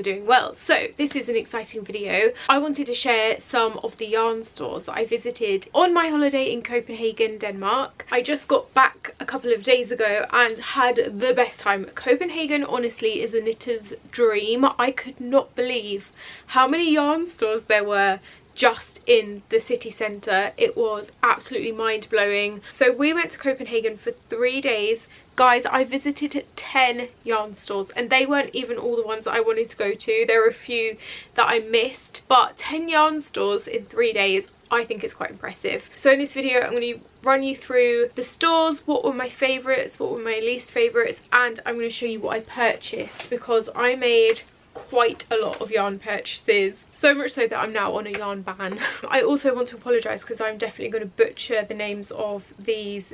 you're doing well. So this is an exciting video. I wanted to share some of the yarn stores that I visited on my holiday in Copenhagen, Denmark. I just got back a couple of days ago and had the best time. Copenhagen honestly is a knitter's dream. I could not believe how many yarn stores there were just in the city centre. It was absolutely mind-blowing. So we went to Copenhagen for 3 days. Guys, I visited 10 yarn stores and they weren't even all the ones that I wanted to go to. There were a few that I missed, but 10 yarn stores in 3 days, I think it's quite impressive. So in this video I'm going to run you through the stores, what were my favourites, what were my least favourites, and I'm going to show you what I purchased, because I made quite a lot of yarn purchases, so much so that I'm now on a yarn ban. I also want to apologise because I'm definitely going to butcher the names of these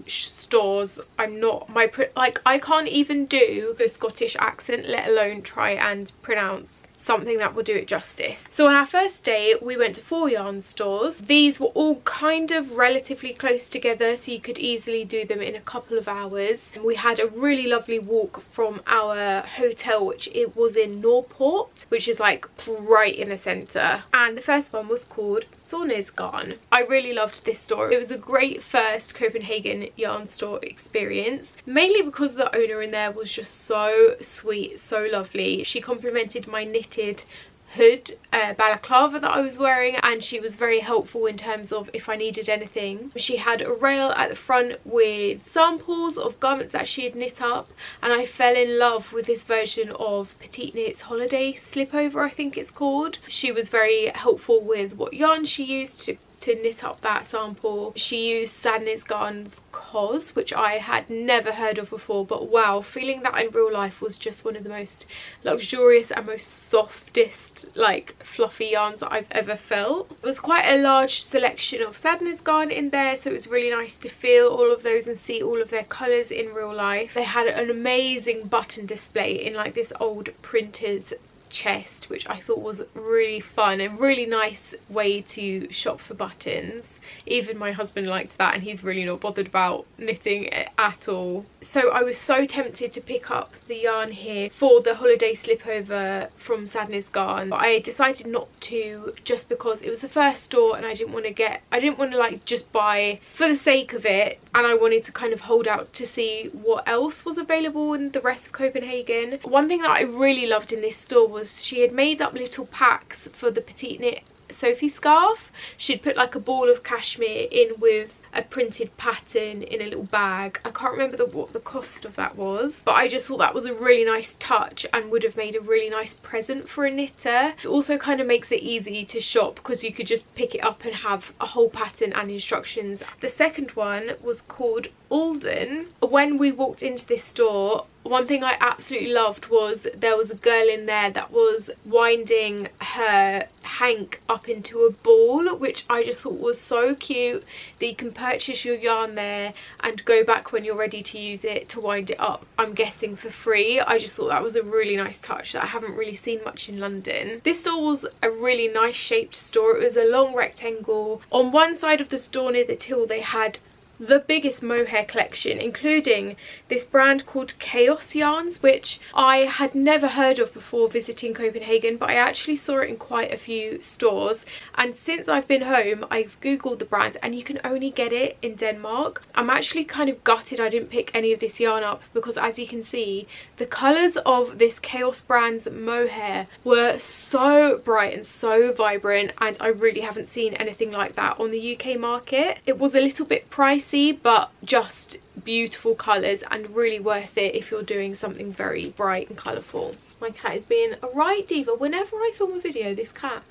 stores. I'm not, I can't even do a Scottish accent, let alone try and pronounce something that will do it justice. So on our first day we went to 4 yarn stores. These were all kind of relatively close together, so you could easily do them in a couple of hours. And we had a really lovely walk from our hotel, which it was in Norrport, which is like right in the centre. And the first one was called Søernes Garn. I really loved this store. It was a great first Copenhagen yarn store experience, mainly because the owner in there was just so sweet, so lovely. She complimented my knitted hood balaclava that I was wearing, and she was very helpful in terms of if I needed anything. She had a rail at the front with samples of garments that she had knit up, and I fell in love with this version of Petite Knit's holiday slipover, I think it's called. She was very helpful with what yarn she used to knit up that sample. She used Søernes Garn's cos, which I had never heard of before, but wow, feeling that in real life was just one of the most luxurious and most softest, like fluffy yarns that I've ever felt. There was quite a large selection of Søernes Garn in there, so it was really nice to feel all of those and see all of their colours in real life. They had an amazing button display in like this old printer's chest, which I thought was really fun and really nice way to shop for buttons. Even my husband liked that, and he's really not bothered about knitting at all. So I was so tempted to pick up the yarn here for the holiday slipover from Søernes Garn, but I decided not to, just because it was the first store and I didn't want to like just buy for the sake of it, and I wanted to kind of hold out to see what else was available in the rest of Copenhagen. One thing that I really loved in this store was she had made up little packs for the Petite Knit Sophie scarf. She'd put like a ball of cashmere in with a printed pattern in a little bag. I can't remember what the cost of that was, but I just thought that was a really nice touch and would have made a really nice present for a knitter. It also kind of makes it easy to shop because you could just pick it up and have a whole pattern and instructions. The second one was called Ulden. When we walked into this store, one thing I absolutely loved was there was a girl in there that was winding her hank up into a ball, which I just thought was so cute, that you can purchase your yarn there and go back when you're ready to use it to wind it up, I'm guessing for free. I just thought that was a really nice touch that I haven't really seen much in London. This store was a really nice shaped store. It was a long rectangle. On one side of the store near the till they had the biggest mohair collection, including this brand called Chaos Yarns, which I had never heard of before visiting Copenhagen, but I actually saw it in quite a few stores. And since I've been home, I've googled the brand and you can only get it in Denmark. I'm actually kind of gutted I didn't pick any of this yarn up, because as you can see, the colours of this Chaos brand's mohair were so bright and so vibrant, and I really haven't seen anything like that on the UK market. It was a little bit pricey, but just beautiful colours and really worth it if you're doing something very bright and colourful. My cat is being a right diva. Whenever I film a video, this cat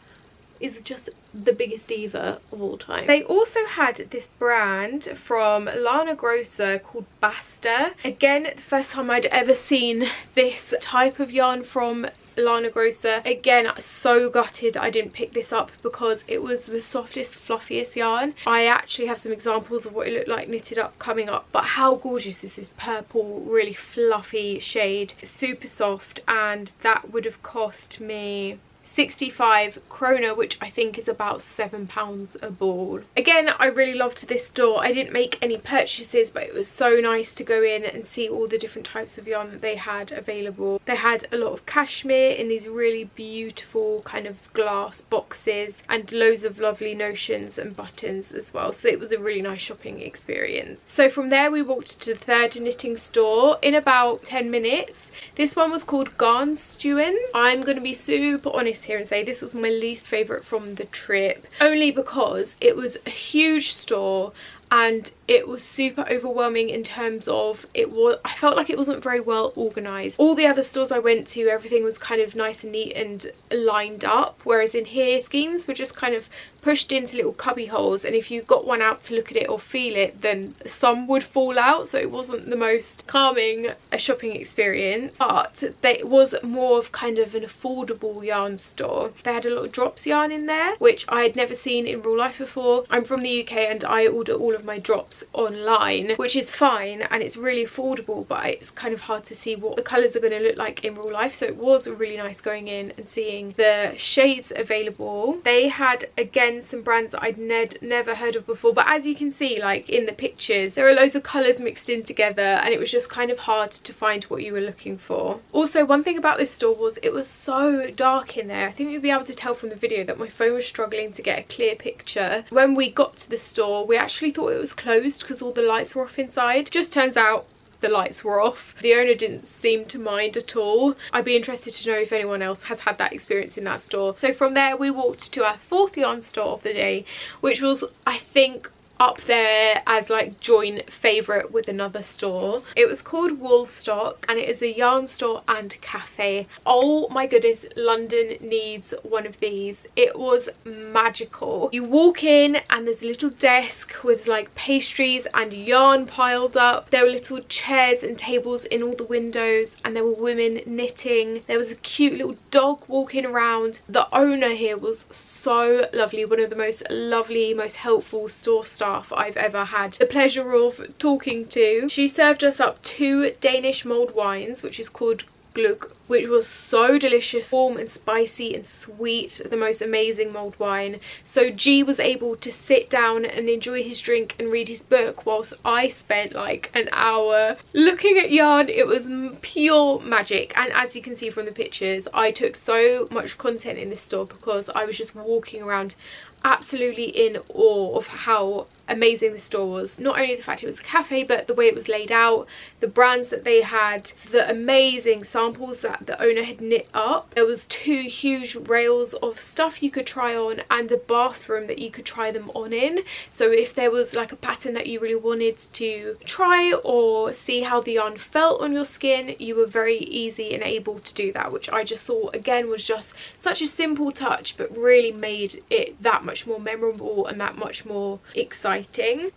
is just the biggest diva of all time. They also had this brand from Lana Grocer called Basta. Again, the first time I'd ever seen this type of yarn from Lana Grocer. Again, so gutted I didn't pick this up because it was the softest, fluffiest yarn. I actually have some examples of what it looked like knitted up coming up, but how gorgeous is this purple, really fluffy shade, super soft, and that would have cost me 65 krona, which I think is about £7 a ball. Again, I really loved this store. I didn't make any purchases, but it was so nice to go in and see all the different types of yarn that they had available. They had a lot of cashmere in these really beautiful kind of glass boxes, and loads of lovely notions and buttons as well, so it was a really nice shopping experience. So from there we walked to the third knitting store in about 10 minutes. This one was called Garnstuen. I'm going to be super honest here and say this was my least favourite from the trip, only because it was a huge store and it was super overwhelming in terms of I felt like it wasn't very well organised. All the other stores I went to, everything was kind of nice and neat and lined up, whereas in here schemes were just kind of pushed into little cubby holes, and if you got one out to look at it or feel it, then some would fall out, so it wasn't the most calming shopping experience. But it was more of kind of an affordable yarn store. They had a lot of drops yarn in there, which I had never seen in real life before. I'm from the UK and I order all of my drops online, which is fine and it's really affordable, but it's kind of hard to see what the colours are going to look like in real life, so it was really nice going in and seeing the shades available. They had, again, some brands that I'd never heard of before, but as you can see, like in the pictures, there are loads of colours mixed in together and it was just kind of hard to find what you were looking for. Also, one thing about this store was it was so dark in there. I think you'll be able to tell from the video that my phone was struggling to get a clear picture. When we got to the store, we actually thought it was closed because all the lights were off inside. Just turns out the lights were off. The owner didn't seem to mind at all. I'd be interested to know if anyone else has had that experience in that store. So from there we walked to our fourth yarn store of the day, which was, I think, up there as like joint favourite with another store. It was called Woolstock and it is a yarn store and cafe. Oh my goodness, London needs one of these. It was magical. You walk in and there's a little desk with like pastries and yarn piled up. There were little chairs and tables in all the windows and there were women knitting. There was a cute little dog walking around. The owner here was so lovely, one of the most lovely, most helpful store staff I've ever had the pleasure of talking to. She served us up 2 Danish mulled wines, which is called Glug, which was so delicious, warm and spicy and sweet, the most amazing mulled wine. So G was able to sit down and enjoy his drink and read his book, whilst I spent like an hour looking at yarn. It was pure magic, and as you can see from the pictures, I took so much content in this store because I was just walking around absolutely in awe of how amazing the store was. Not only the fact it was a cafe, but the way it was laid out, the brands that they had, the amazing samples that the owner had knit up. There was 2 huge rails of stuff you could try on and a bathroom that you could try them on in. So if there was like a pattern that you really wanted to try or see how the yarn felt on your skin, you were very easy and able to do that, which I just thought again was just such a simple touch, but really made it that much more memorable and that much more exciting.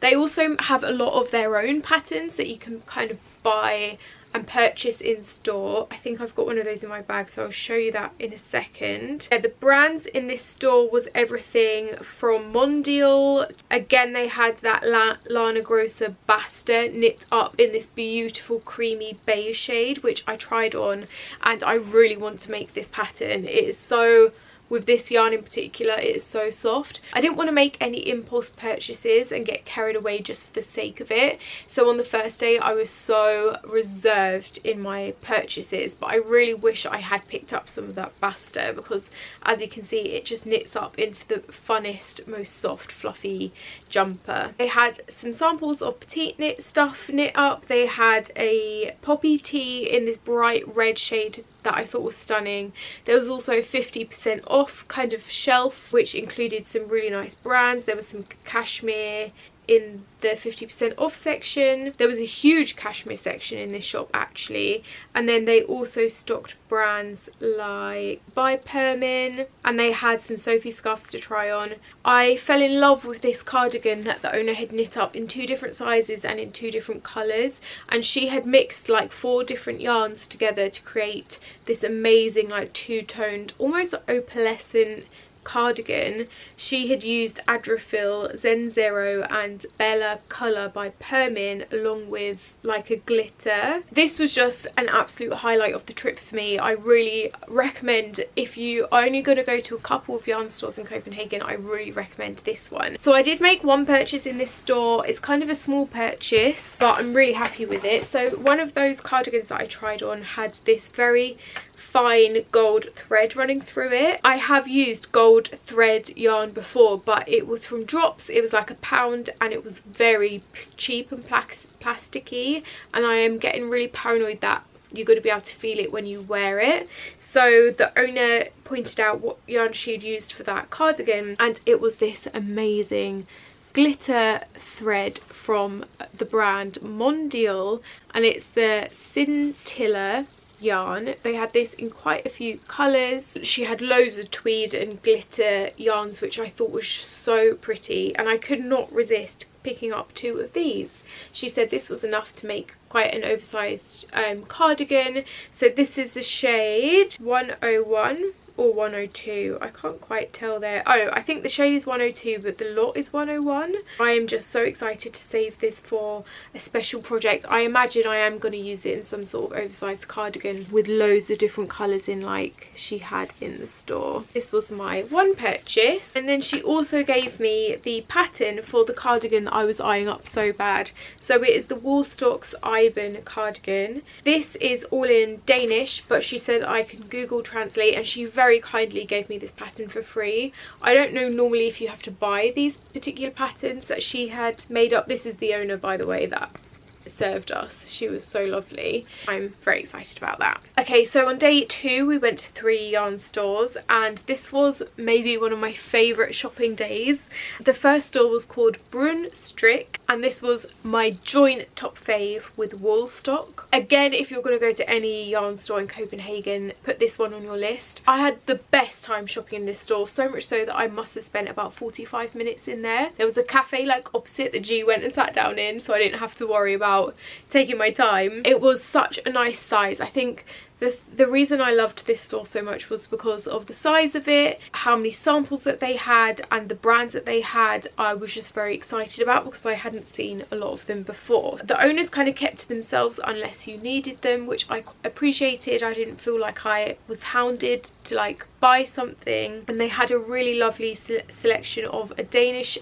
They also have a lot of their own patterns that you can kind of buy and purchase in store. I think I've got one of those in my bag, so I'll show you that in a second. The brands in this store was everything from Mondial. Again, they had that Lana Grossa Basta knit up in this beautiful creamy beige shade, which I tried on, and I really want to make this pattern. It is so, with this yarn in particular, it is so soft. I didn't want to make any impulse purchases and get carried away just for the sake of it. So on the first day I was so reserved in my purchases, but I really wish I had picked up some of that Basta because, as you can see, it just knits up into the funnest, most soft, fluffy jumper. They had some samples of petite knit stuff knit up. They had a poppy tee in this bright red shade that I thought was stunning. There was also 50% off kind of shelf, which included some really nice brands. There was some cashmere in the 50% off section. There was a huge cashmere section in this shop actually, and then they also stocked brands like By Permin, and they had some Sophie scarves to try on. I fell in love with this cardigan that the owner had knit up in 2 different sizes and in 2 different colours, and she had mixed like 4 different yarns together to create this amazing like 2-toned, almost opalescent cardigan, she had used Adrofil, Zen Zero and Bella Colour by Permin along with like a glitter. This was just an absolute highlight of the trip for me. I really recommend, if you are only going to go to a couple of yarn stores in Copenhagen, I really recommend this one. So I did make one purchase in this store. It's kind of a small purchase, but I'm really happy with it. So one of those cardigans that I tried on had this very fine gold thread running through it. I have used gold thread yarn before, but it was from Drops. It was like £1 and it was very cheap and plasticky, and I am getting really paranoid that you're going to be able to feel it when you wear it. So the owner pointed out what yarn she had used for that cardigan, and it was this amazing glitter thread from the brand Mondial, and it's the Scintilla yarn. They had this in quite a few colours. She had loads of tweed and glitter yarns, which I thought was so pretty, and I could not resist picking up 2 of these. She said this was enough to make quite an oversized cardigan. So this is the shade 101 or 102, I can't quite tell there. Oh, I think the shade is 102 but the lot is 101. I am just so excited to save this for a special project. I imagine I am going to use it in some sort of oversized cardigan with loads of different colours in, like she had in the store. This was my one purchase, and then she also gave me the pattern for the cardigan that I was eyeing up so bad. So it is the Woolstock's Iben cardigan. This is all in Danish, but she said I can Google translate, and she very kindly gave me this pattern for free. I don't know normally if you have to buy these particular patterns that she had made up. This is the owner, by the way, that served us. She was so lovely. I'm very excited about that. Okay, so on day 2 we went to 3 yarn stores, and this was maybe one of my favourite shopping days. The first store was called Bruun Strik, and this was my joint top fave with Woolstock. Again, if you're going to go to any yarn store in Copenhagen, put this one on your list. I had the best time shopping in this store, so much so that I must have spent about 45 minutes in there. There was a cafe like opposite that G went and sat down in, so I didn't have to worry about taking my time. It was such a nice size. I think the reason I loved this store so much was because of the size of it, how many samples that they had, and the brands that they had. I was just very excited about because I hadn't seen a lot of them before. The owners kind of kept to themselves unless you needed them, which I appreciated. I didn't feel like I was hounded to like buy something, and they had a really lovely selection of a Danish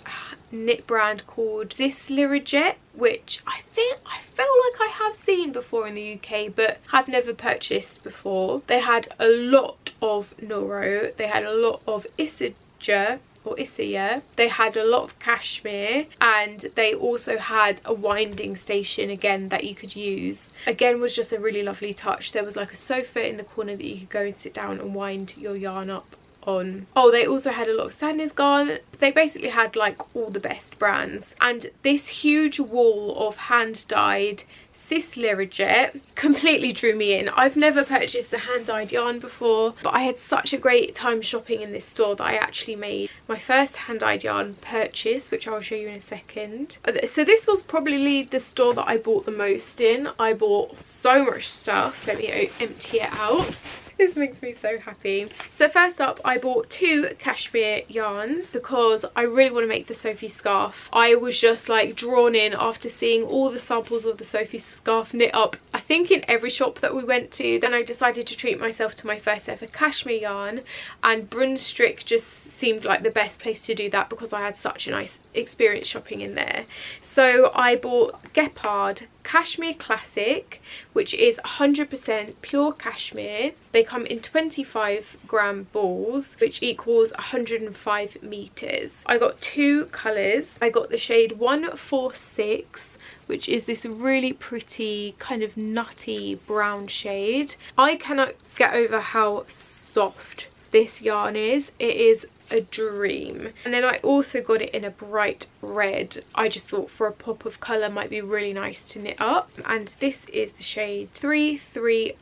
knit brand called Søstrene, which I feel like I have seen before in the UK but have never purchased before. They had a lot of Noro, they had a lot of Isager or Isaya, they had a lot of cashmere, and they also had a winding station again that you could use. Again, was just a really lovely touch. There was like a sofa in the corner that you could go and sit down and wind your yarn up on. Oh, they also had a lot of Søernes Garn. They basically had like all the best brands, and this huge wall of hand-dyed Søstrene completely drew me in. I've never purchased a hand-dyed yarn before, but I had such a great time shopping in this store that I actually made my first hand-dyed yarn purchase, which I'll show you in a second. So this was probably the store that I bought the most in. I bought so much stuff. Let me empty it out. This makes me so happy. So first up, I bought 2 cashmere yarns because I really want to make the Sophie scarf. I was just like drawn in after seeing all the samples of the Sophie scarf knit up, I think in every shop that we went to. Then I decided to treat myself to my first ever cashmere yarn, and Bruun Strik just seemed like the best place to do that because I had such a nice experience shopping in there. So I bought Gepard Cashmere Classic, which is 100% pure cashmere. They come in 25-gram balls, which equals 105 meters. I got 2 colors. I got the shade 146, which is this really pretty kind of nutty brown shade. I cannot get over how soft this yarn is. It is a dream. And then I also got it in a bright red. I just thought for a pop of colour might be really nice to knit up, and this is the shade 330.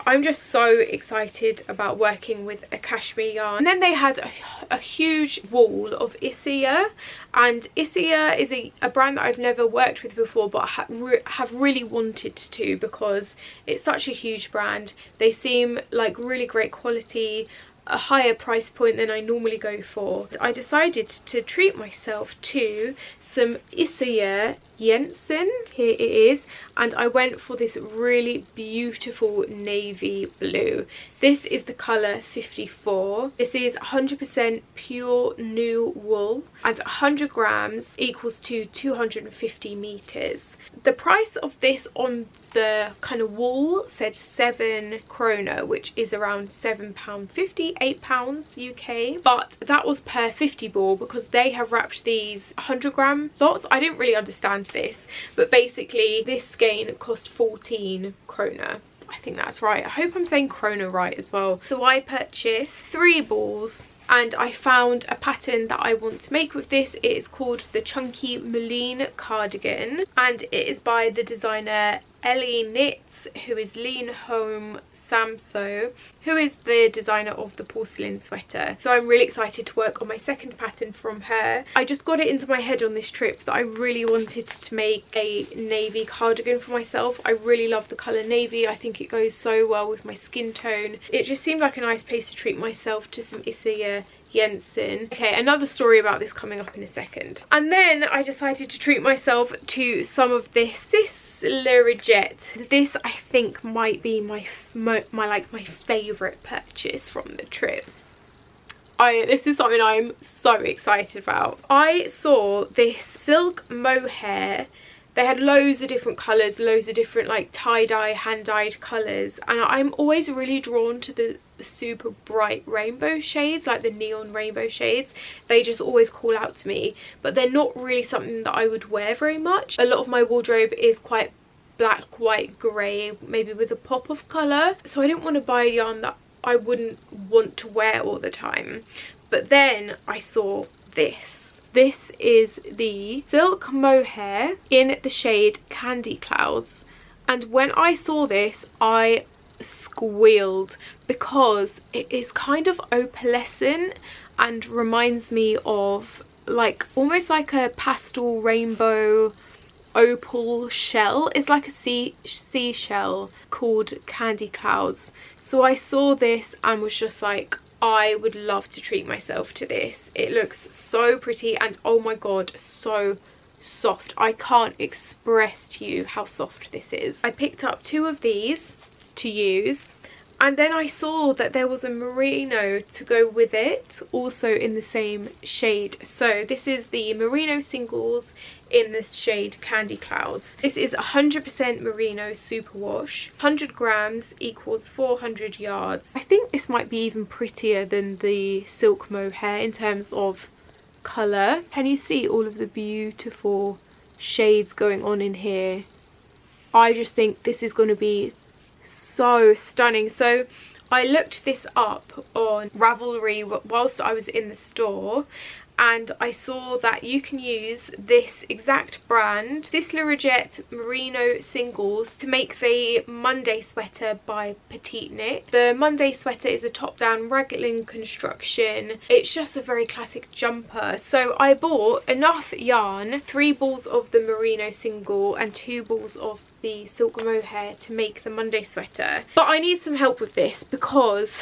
I'm just so excited about working with a cashmere yarn. And then they had a huge wall of Isaya, and Isaya is a brand that I've never worked with before, but I have really wanted to because it's such a huge brand. They seem like really great quality. a higher price point than I normally go for. I decided to treat myself to some Isaiah Jensen, here it is, and I went for this really beautiful navy blue. This is the colour 54. This is 100% pure new wool, and 100 grams equals to 250 meters. The price of this on the kind of wool said 7 krona, which is around £7.50, £8 UK, but that was per 50 ball because they have wrapped these 100 gram lots. I didn't really understand this, but basically this skein cost 14 krona. I think that's right. I hope I'm saying krona right as well. So I purchased 3 balls and I found a pattern that I want to make with this. It is called the Chunky Moline Cardigan and it is by the designer Ellie Knits, who is Lean Home Samso, who is the designer of the porcelain sweater. So I'm really excited to work on my second pattern from her. I just got it into my head on this trip that I really wanted to make a navy cardigan for myself. I really love the colour navy. I think it goes so well with my skin tone. It just seemed like a nice place to treat myself to some Isaiah Jensen. Okay, another story about this coming up in a second. And then I decided to treat myself to some of this Lurigette. This I think might be my favourite purchase from the trip. This is something I'm so excited about. I saw this silk mohair. They had loads of different colours, loads of different like tie-dye, hand-dyed colours, and I'm always really drawn to the super bright rainbow shades, like the neon rainbow shades. They just always call out to me, but they're not really something that I would wear very much. A lot of my wardrobe is quite black, white, grey, maybe with a pop of colour, so I didn't want to buy a yarn that I wouldn't want to wear all the time. But then I saw this. This is the silk mohair in the shade Candy Clouds, and when I saw this I squealed because it is kind of opalescent and reminds me of like almost like a pastel rainbow opal shell. It's like a seashell called Candy Clouds. So I saw this and was just like, I would love to treat myself to this. It looks so pretty and oh my god, so soft. I can't express to you how soft this is. I picked up 2 of these to use, and then I saw that there was a merino to go with it, also in the same shade. So this is the merino singles in this shade Candy Clouds. This is 100% merino superwash. 100 grams equals 400 yards. I think this might be even prettier than the silk mohair in terms of colour. Can you see all of the beautiful shades going on in here? I just think this is going to be so stunning. So I looked this up on Ravelry whilst I was in the store, and I saw that you can use this exact brand, this Lurigette merino singles, to make the Monday sweater by Petite Knit. The Monday sweater is a top-down raglan construction. It's just a very classic jumper. So I bought enough yarn, 3 balls of the merino single and 2 balls of the silk mohair to make the Monday sweater. But I need some help with this because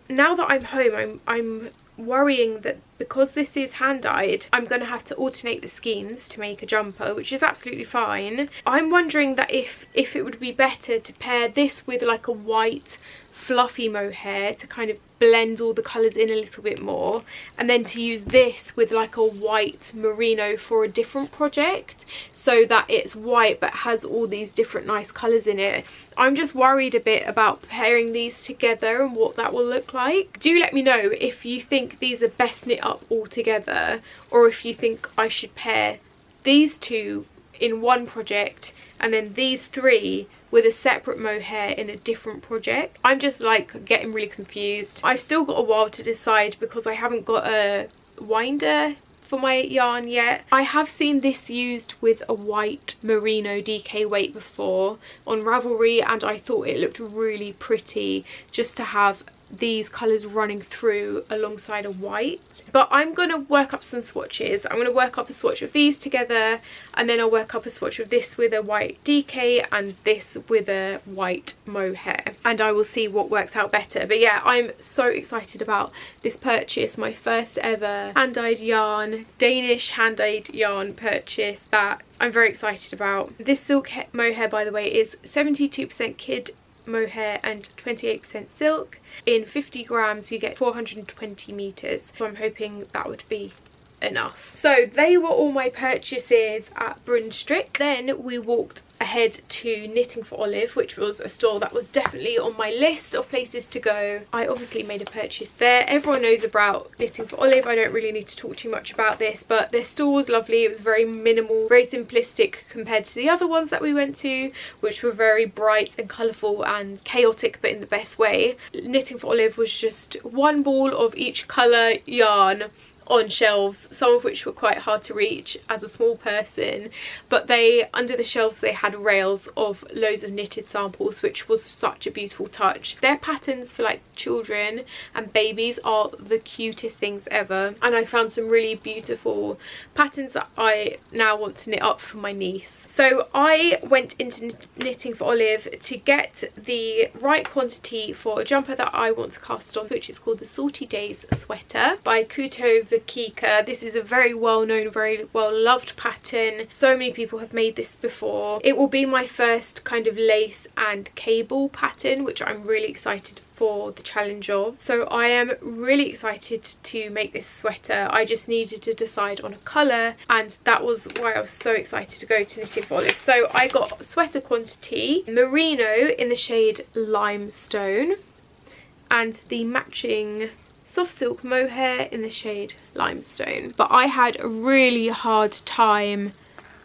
now that I'm home, I'm worrying that because this is hand dyed, I'm going to have to alternate the skeins to make a jumper, which is absolutely fine. I'm wondering that if it would be better to pair this with like a white fluffy mohair to kind of blend all the colours in a little bit more, and then to use this with like a white merino for a different project so that it's white but has all these different nice colours in it. I'm just worried a bit about pairing these together and what that will look like. Do let me know if you think these are best knit up all together, or if you think I should pair these 2 in one project and then these 3 with a separate mohair in a different project. I'm just like getting really confused. I've still got a while to decide because I haven't got a winder for my yarn yet. I have seen this used with a white merino DK weight before on Ravelry, and I thought it looked really pretty just to have these colours running through alongside a white. But I'm going to work up some swatches. I'm going to work up a swatch of these together, and then I'll work up a swatch of this with a white DK and this with a white mohair, and I will see what works out better. But yeah, I'm so excited about this purchase, my first ever hand-dyed yarn, Danish hand-dyed yarn purchase that I'm very excited about. This silk mohair, by the way, is 72% kid mohair and 28% silk. In 50 grams you get 420 meters, so I'm hoping that would be enough. So they were all my purchases at Bruun Strik. Then we walked ahead to Knitting for Olive, which was a store that was definitely on my list of places to go. I obviously made a purchase there. Everyone knows about Knitting for Olive. I don't really need to talk too much about this, but their store was lovely. It was very minimal, very simplistic compared to the other ones that we went to, which were very bright and colourful and chaotic, but in the best way. Knitting for Olive was just one ball of each colour yarn on shelves, some of which were quite hard to reach as a small person, but they, under the shelves, they had rails of loads of knitted samples, which was such a beautiful touch. Their patterns for like children and babies are the cutest things ever, and I found some really beautiful patterns that I now want to knit up for my niece. So I went into Knitting for Olive to get the right quantity for a jumper that I want to cast on, which is called the Salty Days Sweater by Kuto Vakika. This is a very well known, very well loved pattern. So many people have made this before. It will be my first kind of lace and cable pattern, which I'm really excited for the challenge of. So I am really excited to make this sweater. I just needed to decide on a colour, and that was why I was so excited to go to Knitting for Olive. So I got sweater quantity merino in the shade Limestone, and the matching soft silk mohair in the shade Limestone. But I had a really hard time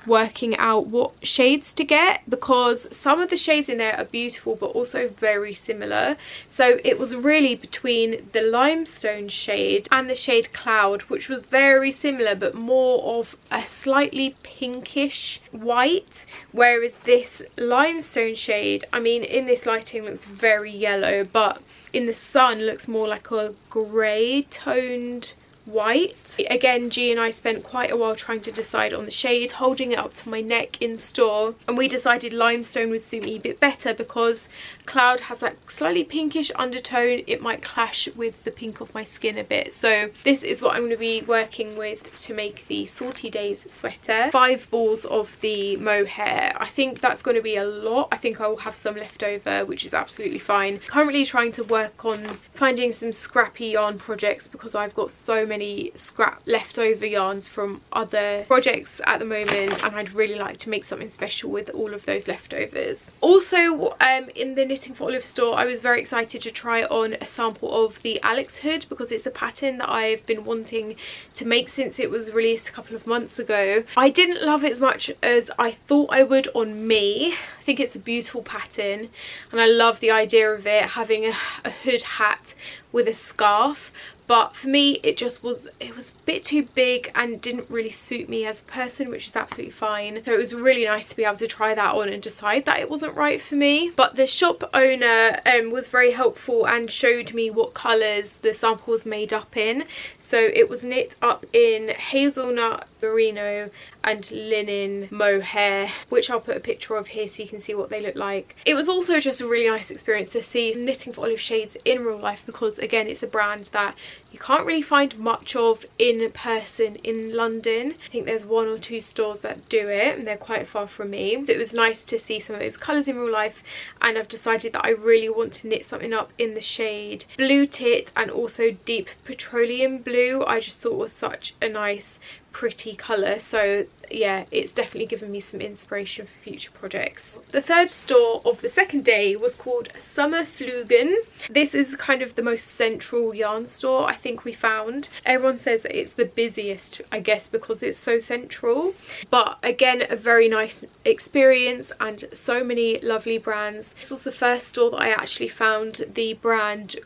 working out what shades to get, because some of the shades in there are beautiful but also very similar. So it was really between the Limestone shade and the shade Cloud, which was very similar but more of a slightly pinkish white, whereas this Limestone shade, I mean, in this lighting looks very yellow, but in the sun looks more like a grey toned white. Again, G and I spent quite a while trying to decide on the shade, holding it up to my neck in store, and we decided Limestone would suit me a bit better because Cloud has that slightly pinkish undertone. It might clash with the pink of my skin a bit. So this is what I'm going to be working with to make the Salty Days sweater. 5 balls of the mohair. I think that's going to be a lot. I think I will have some left over, which is absolutely fine. Currently trying to work on finding some scrappy yarn projects because I've got so many scrap leftover yarns from other projects at the moment, and I'd really like to make something special with all of those leftovers. Also, in the Knitting for Olive store, I was very excited to try on a sample of the Alex hood because it's a pattern that I've been wanting to make since it was released a couple of months ago. I didn't love it as much as I thought I would on me. I think it's a beautiful pattern and I love the idea of it having a hood hat with a scarf, but for me it was a bit too big and didn't really suit me as a person, which is absolutely fine. So it was really nice to be able to try that on and decide that it wasn't right for me. But the shop owner was very helpful and showed me what colours the sample was made up in. So it was knit up in hazelnut, merino and linen mohair, which I'll put a picture of here so you can see what they look like. It was also just a really nice experience to see Knitting for Olive shades in real life because again, it's a brand that you can't really find much of in person in London. I think there's 1 or 2 stores that do it and they're quite far from me. So it was nice to see some of those colours in real life, and I've decided that I really want to knit something up in the shade Blue Tit and also Deep Petroleum Blue. I just thought it was such a nice pretty colour, so yeah, it's definitely given me some inspiration for future projects. The third store of the second day was called Sommerflugen. This is kind of the most central yarn store I think we found. Everyone says that it's the busiest, I guess, because it's so central, but again, a very nice experience and so many lovely brands. This was the first store that I actually found the brand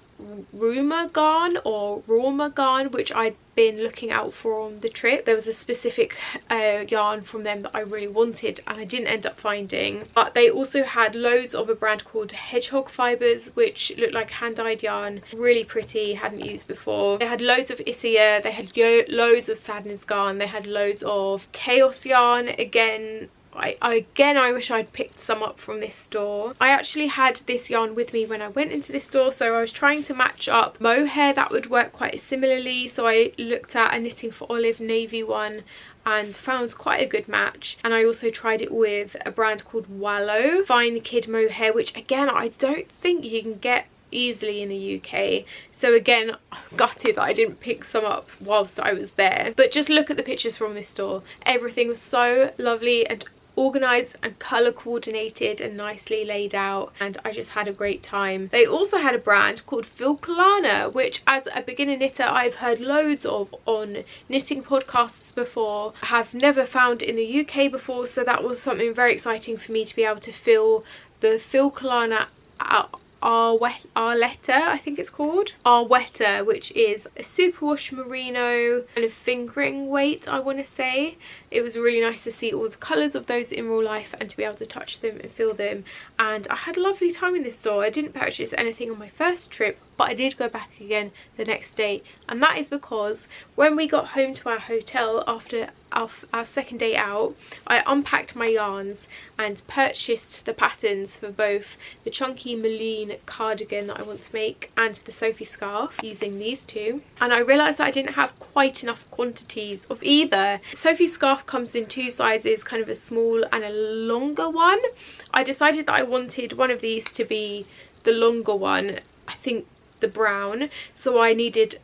Ruma Garn or Roma Garn, which I'd been looking out for on the trip. There was a specific yarn from them that I really wanted and I didn't end up finding, but they also had loads of a brand called Hedgehog Fibres, which looked like hand-dyed yarn, really pretty, hadn't used before. They had loads of Isia, they had loads of Søernes Garn, they had loads of Chaos yarn. Again, I wish I'd picked some up from this store. I actually had this yarn with me when I went into this store, so I was trying to match up mohair that would work quite similarly. So I looked at a Knitting for Olive navy one and found quite a good match. And I also tried it with a brand called Wallow fine kid mohair, which again I don't think you can get easily in the UK. So again, I'm gutted that I didn't pick some up whilst I was there. But just look at the pictures from this store. Everything was so lovely and organised and colour coordinated and nicely laid out, and I just had a great time. They also had a brand called Filcolana, which as a beginner knitter I've heard loads of on knitting podcasts before, have never found in the UK before, so that was something very exciting for me to be able to fill the Filcolana Arletta, I think it's called. Arwetta, which is a superwash merino and a fingering weight, I want to say. It was really nice to see all the colours of those in real life and to be able to touch them and feel them, and I had a lovely time in this store. I didn't purchase anything on my first trip, but I did go back again the next day, and that is because when we got home to our hotel after our second day out, I unpacked my yarns and purchased the patterns for both the chunky Moline cardigan that I want to make and the Sophie scarf using these two, and I realised that I didn't have quite enough quantities of either. Sophie scarf comes in two sizes, kind of a small and a longer one. I decided that I wanted one of these to be the longer one, I think the brown, so I needed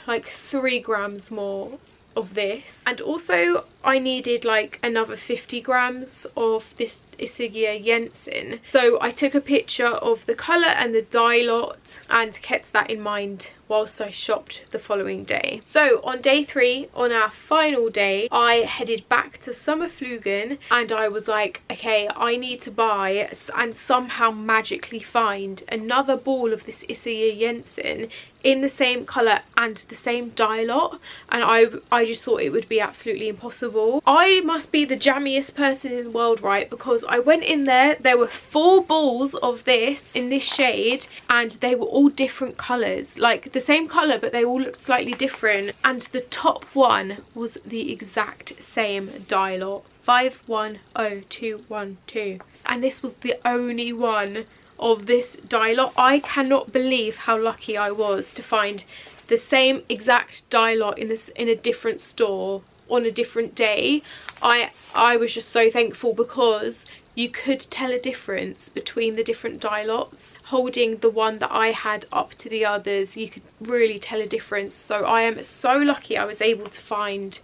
like 3 grams more of this, and also I needed like another 50 grams of this Isia Jensen. So I took a picture of the colour and the dye lot and kept that in mind whilst I shopped the following day. So on day 3, on our final day, I headed back to Sommerflugen, and I was like, okay, I need to buy and somehow magically find another ball of this Isia Jensen in the same colour and the same dye lot, and I just thought it would be absolutely impossible. I must be the jammiest person in the world, right? Because I went in there were 4 balls of this in this shade, and they were all different colours, like the same colour but they all looked slightly different, and the top one was the exact same dye lot, 510212, and this was the only one of this dye lot. I cannot believe how lucky I was to find the same exact dye lot in a different store on a different day. I was just so thankful, because you could tell a difference between the different dye lots. Holding the one that I had up to the others, you could really tell a difference. So I am so lucky I was able to find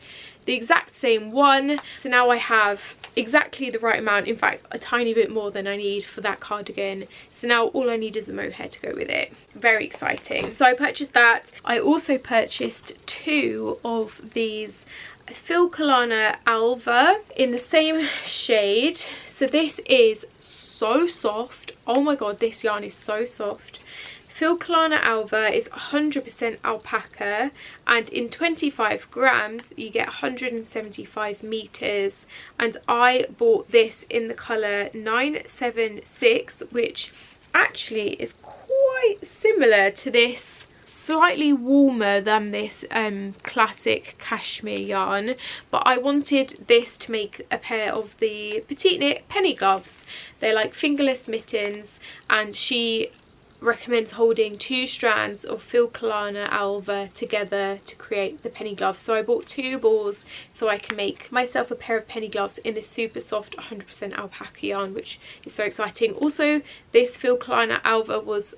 the exact same one. So now I have exactly the right amount, in fact a tiny bit more than I need for that cardigan. So now all I need is the mohair to go with it. Very exciting. So I purchased that. I also purchased 2 of these Filcolana Alva in the same shade. So this is so soft. Oh my god, this yarn is so soft. Filcolana Alva is 100% alpaca, and in 25 grams you get 175 meters, and I bought this in the colour 976, which actually is quite similar to this, slightly warmer than this classic cashmere yarn, but I wanted this to make a pair of the petite knit penny gloves. They're like fingerless mittens, and she recommends holding 2 strands of Filcolana Alva together to create the penny gloves. So I bought 2 balls so I can make myself a pair of penny gloves in this super soft 100% alpaca yarn, which is so exciting. Also, this Filcolana Alva was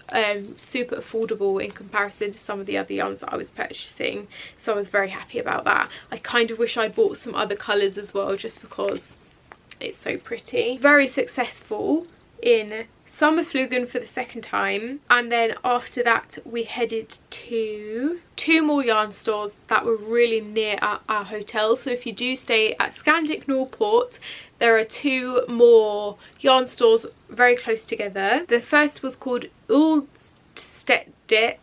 super affordable in comparison to some of the other yarns that I was purchasing, so I was very happy about that. I kind of wish I bought some other colours as well, just because it's so pretty. Very successful in Sommerflugen for the second time, and then after that we headed to 2 more yarn stores that were really near our hotel. So if you do stay at Scandic Norport, there are 2 more yarn stores very close together. The first was called Uldstedet,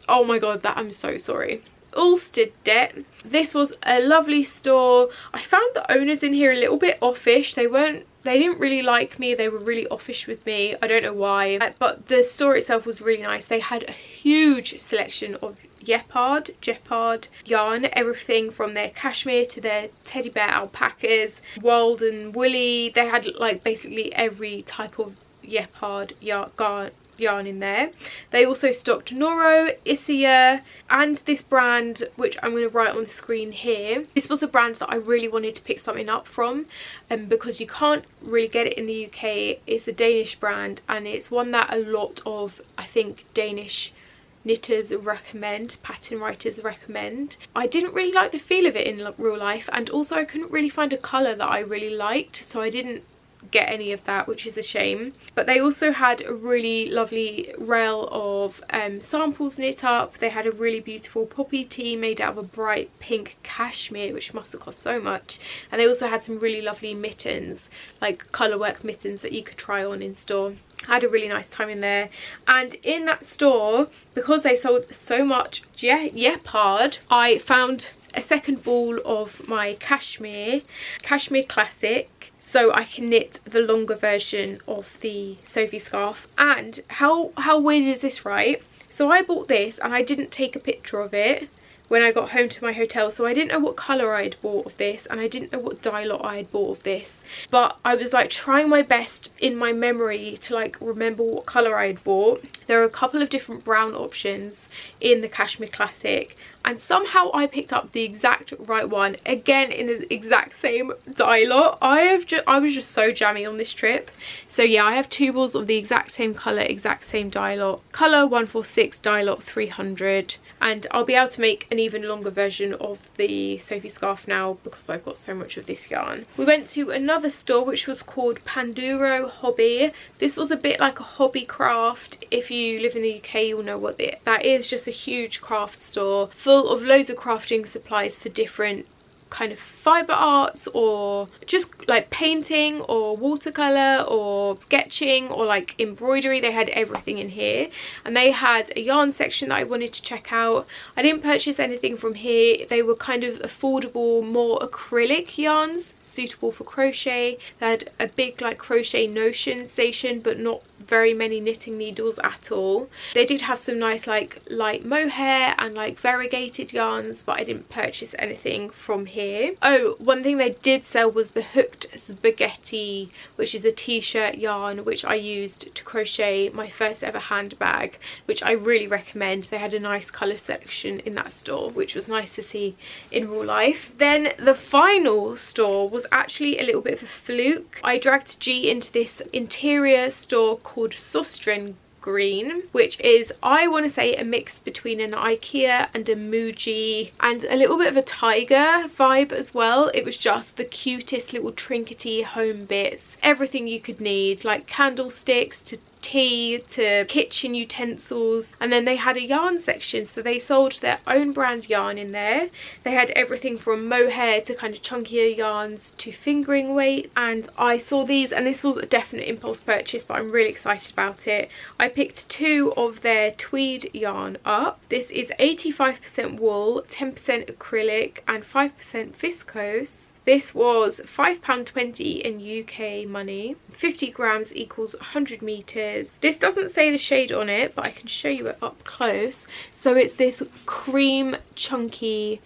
Oh my god, that I'm so sorry. Uldstedet. This was a lovely store. I found the owners in here a little bit offish. They didn't really like me. They were really offish with me. I don't know why. But the store itself was really nice. They had a huge selection of Jeopard yarn, everything from their cashmere to their teddy bear alpacas, wild and woolly. They had like basically every type of Jeopard yarn in there. They also stocked Noro, Isia, and this brand which I'm going to write on the screen here. This was a brand that I really wanted to pick something up from, because you can't really get it in the UK. It's a Danish brand, and it's one that a lot of, I think, Danish knitters recommend, pattern writers recommend. I didn't really like the feel of it in real life, and also I couldn't really find a colour that I really liked, so I didn't get any of that, which is a shame. But they also had a really lovely rail of samples knit up. They had a really beautiful poppy tee made out of a bright pink cashmere, which must have cost so much, and they also had some really lovely mittens, like colourwork mittens that you could try on in store. I had a really nice time in there. And in that store, because they sold so much Jeopard, I found a second ball of my cashmere classic, so I can knit the longer version of the Sophie scarf. And how weird is this, right? So I bought this and I didn't take a picture of it when I got home to my hotel, so I didn't know what colour I had bought of this, and I didn't know what dye lot I had bought of this, but I was like trying my best in my memory to like remember what colour I had bought. There are a couple of different brown options in the Cashmere Classic, and somehow I picked up the exact right one, again in the exact same dye lot. I was just so jammy on this trip. So yeah, I have 2 balls of the exact same colour, exact same dye lot, colour 146, dye lot 300, and I'll be able to make an even longer version of the Sophie scarf now because I've got so much of this yarn. We went to another store which was called Panduro Hobby. This was a bit like a hobby craft. If you live in the UK, you'll know what that is. Just a huge craft store full of loads of crafting supplies for different kind of fibre arts, or just like painting or watercolour or sketching or like embroidery. They had everything in here, and they had a yarn section that I wanted to check out. I didn't purchase anything from here. They were kind of affordable, more acrylic yarns suitable for crochet. They had a big like crochet notion station, but not very many knitting needles at all. They did have some nice like light mohair and like variegated yarns, but I didn't purchase anything from here. Oh, one thing they did sell was the hooked spaghetti, which is a t-shirt yarn which I used to crochet my first ever handbag, which I really recommend. They had a nice colour selection in that store, which was nice to see in real life. Then the final store was actually a little bit of a fluke. I dragged G into this interior store called Søstrene Grene, which is, I want to say, a mix between an IKEA and a Muji, and a little bit of a tiger vibe as well. It was just the cutest little trinkety home bits, everything you could need, like candlesticks to tea to kitchen utensils. And then they had a yarn section, so they sold their own brand yarn in there. They had everything from mohair to kind of chunkier yarns to fingering weight, and I saw these, and this was a definite impulse purchase, but I'm really excited about it. I picked 2 of their tweed yarn up. This is 85% wool, 10% acrylic and 5% viscose. This was £5.20 in UK money. 50 grams equals 100 meters. This doesn't say the shade on it, but I can show you it up close. So it's this cream chunky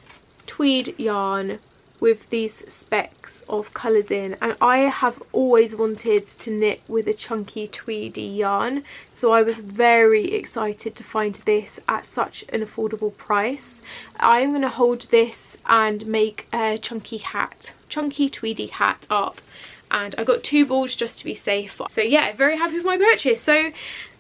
tweed yarn with these specks of colours in, and I have always wanted to knit with a chunky tweedy yarn, so I was very excited to find this at such an affordable price. I'm going to hold this and make a chunky tweedy hat up, and I got 2 balls just to be safe. So yeah, very happy with my purchase. So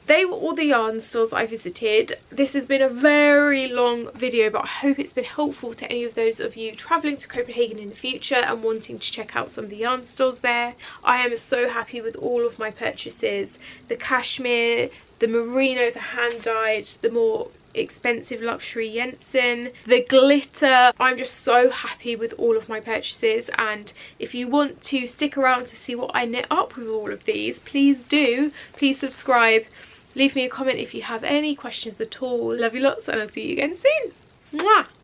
they were all the yarn stores I visited. This has been a very long video, but I hope it's been helpful to any of those of you travelling to Copenhagen in the future and wanting to check out some of the yarn stores there. I am so happy with all of my purchases. The cashmere, the merino, the hand-dyed, the more expensive luxury Jensen, the glitter. I'm just so happy with all of my purchases, and if you want to stick around to see what I knit up with all of these, please do. Please subscribe Leave me a comment if you have any questions at all. Love you lots, and I'll see you again soon. Mwah!